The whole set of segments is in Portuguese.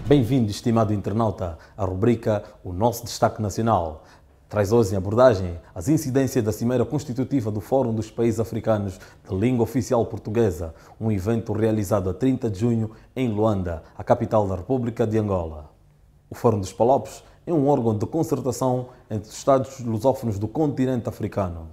Bem-vindo, estimado internauta, à rubrica O Nosso Destaque Nacional. Traz hoje em abordagem as incidências da Cimeira Constitutiva do Fórum dos Países Africanos de Língua Oficial Portuguesa, um evento realizado a 30 de junho em Luanda, a capital da República de Angola. O Fórum dos Palopes é um órgão de concertação entre os Estados lusófonos do continente africano.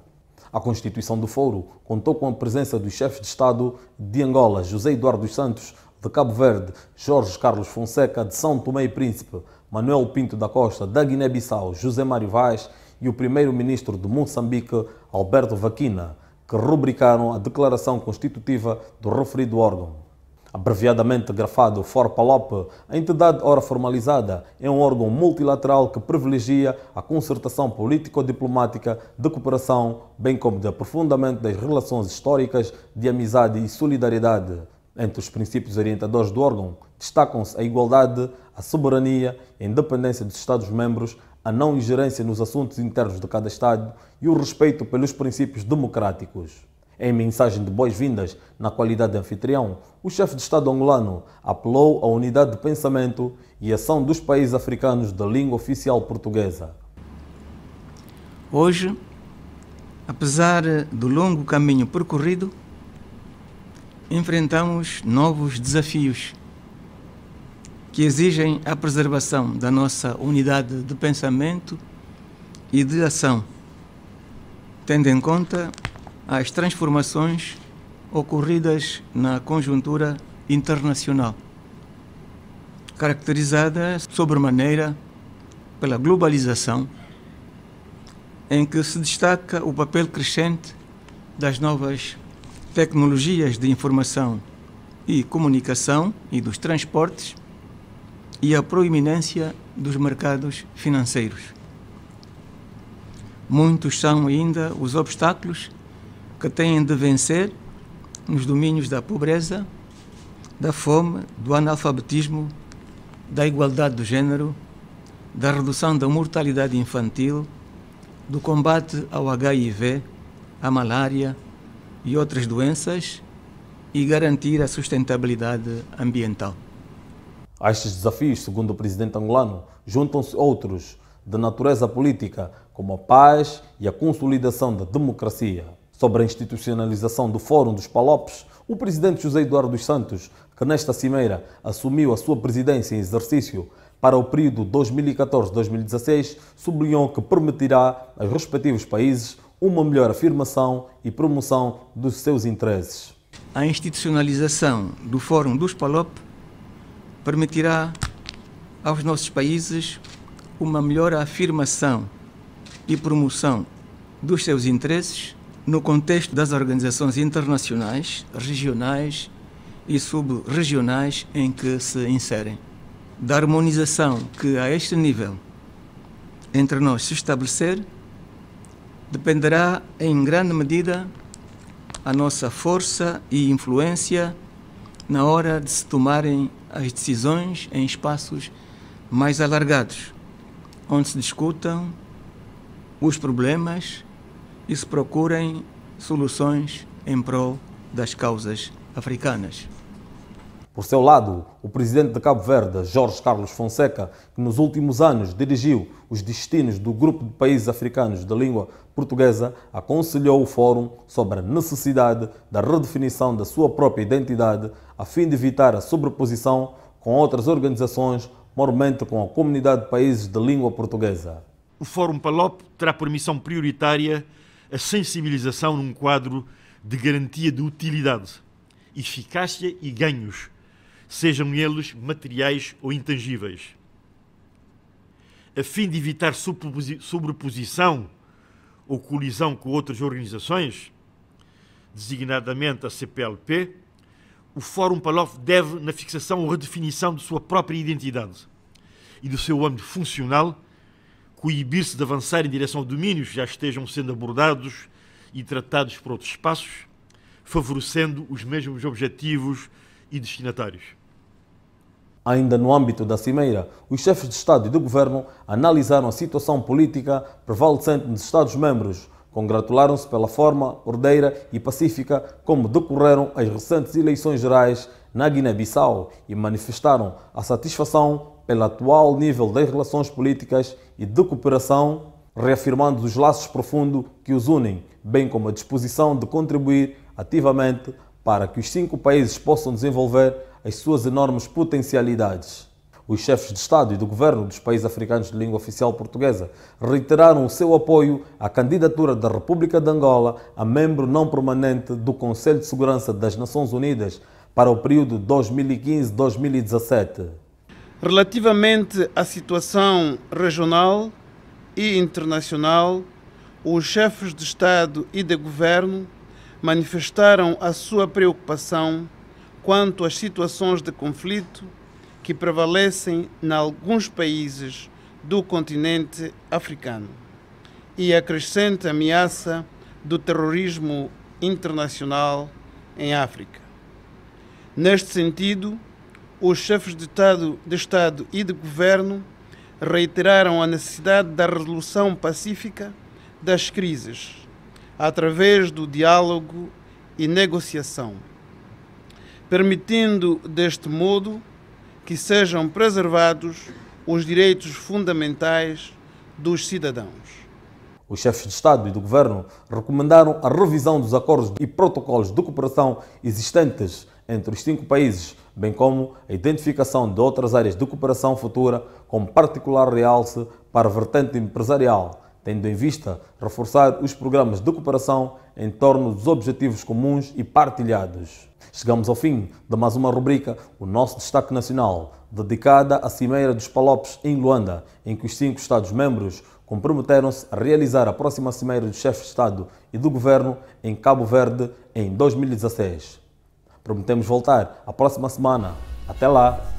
A constituição do Fórum contou com a presença dos chefes de Estado de Angola, José Eduardo dos Santos, de Cabo Verde, Jorge Carlos Fonseca, de São Tomé e Príncipe, Manuel Pinto da Costa, da Guiné-Bissau, José Mário Vaz e o primeiro-ministro de Moçambique, Alberto Vaquina, que rubricaram a declaração constitutiva do referido órgão. Abreviadamente grafado FORPALOP, a entidade ora formalizada é um órgão multilateral que privilegia a concertação político-diplomática de cooperação, bem como de aprofundamento das relações históricas de amizade e solidariedade. Entre os princípios orientadores do órgão destacam-se a igualdade, a soberania e a independência dos Estados-membros, a não ingerência nos assuntos internos de cada Estado e o respeito pelos princípios democráticos. Em mensagem de boas-vindas na qualidade de anfitrião, o chefe de Estado angolano apelou à unidade de pensamento e ação dos países africanos da língua oficial portuguesa. Hoje, apesar do longo caminho percorrido, enfrentamos novos desafios que exigem a preservação da nossa unidade de pensamento e de ação, tendo em conta as transformações ocorridas na conjuntura internacional, caracterizada sobremaneira pela globalização, em que se destaca o papel crescente das novas tecnologias de informação e comunicação e dos transportes e a proeminência dos mercados financeiros. Muitos são ainda os obstáculos que têm de vencer nos domínios da pobreza, da fome, do analfabetismo, da igualdade do género, da redução da mortalidade infantil, do combate ao HIV, à malária e outras doenças e garantir a sustentabilidade ambiental. A estes desafios, segundo o presidente angolano, juntam-se outros de natureza política, como a paz e a consolidação da democracia. Sobre a institucionalização do Fórum dos Palopes, o presidente José Eduardo dos Santos, que nesta cimeira assumiu a sua presidência em exercício para o período 2014-2016, sublinhou que permitirá aos respectivos países uma melhor afirmação e promoção dos seus interesses. A institucionalização do Fórum dos Palopes permitirá aos nossos países uma melhor afirmação e promoção dos seus interesses no contexto das organizações internacionais, regionais e sub-regionais em que se inserem. Da harmonização que a este nível entre nós se estabelecer, dependerá em grande medida a nossa força e influência na hora de se tomarem as decisões em espaços mais alargados, onde se discutam os problemas e se procurem soluções em prol das causas africanas. Por seu lado, o presidente de Cabo Verde, Jorge Carlos Fonseca, que nos últimos anos dirigiu os destinos do grupo de países africanos de língua portuguesa, aconselhou o Fórum sobre a necessidade da redefinição da sua própria identidade a fim de evitar a sobreposição com outras organizações, maiormente com a comunidade de países de língua portuguesa. O Fórum PALOP terá por missão prioritária a sensibilização num quadro de garantia de utilidade, eficácia e ganhos, sejam eles materiais ou intangíveis. A fim de evitar sobreposição ou colisão com outras organizações, designadamente a CPLP, o Fórum PALOP deve, na fixação ou redefinição de sua própria identidade e do seu âmbito funcional, coibir-se de avançar em direção a domínios que já estejam sendo abordados e tratados por outros espaços, favorecendo os mesmos objetivos e destinatários. Ainda no âmbito da Cimeira, os chefes de Estado e de Governo analisaram a situação política prevalecente nos Estados-membros, congratularam-se pela forma ordeira e pacífica como decorreram as recentes eleições gerais na Guiné-Bissau e manifestaram a satisfação pelo atual nível das relações políticas e de cooperação, reafirmando os laços profundos que os unem, bem como a disposição de contribuir ativamente para que os 5 países possam desenvolver as suas enormes potencialidades. Os chefes de Estado e do Governo dos países africanos de língua oficial portuguesa reiteraram o seu apoio à candidatura da República de Angola a membro não permanente do Conselho de Segurança das Nações Unidas para o período 2015-2017. Relativamente à situação regional e internacional, os chefes de Estado e de Governo manifestaram a sua preocupação quanto às situações de conflito que prevalecem em alguns países do continente africano e a crescente ameaça do terrorismo internacional em África. Neste sentido, os chefes de Estado e de Governo reiteraram a necessidade da resolução pacífica das crises, através do diálogo e negociação, permitindo, deste modo, que sejam preservados os direitos fundamentais dos cidadãos. Os chefes de Estado e do Governo recomendaram a revisão dos acordos e protocolos de cooperação existentes entre os 5 países, bem como a identificação de outras áreas de cooperação futura, com particular realce para a vertente empresarial, tendo em vista reforçar os programas de cooperação em torno dos objetivos comuns e partilhados. Chegamos ao fim de mais uma rubrica, o nosso destaque nacional, dedicada à Cimeira dos Palopes em Luanda, em que os 5 Estados-membros comprometeram-se a realizar a próxima Cimeira dos Chefes de Estado e do Governo em Cabo Verde em 2016. Prometemos voltar a próxima semana. Até lá!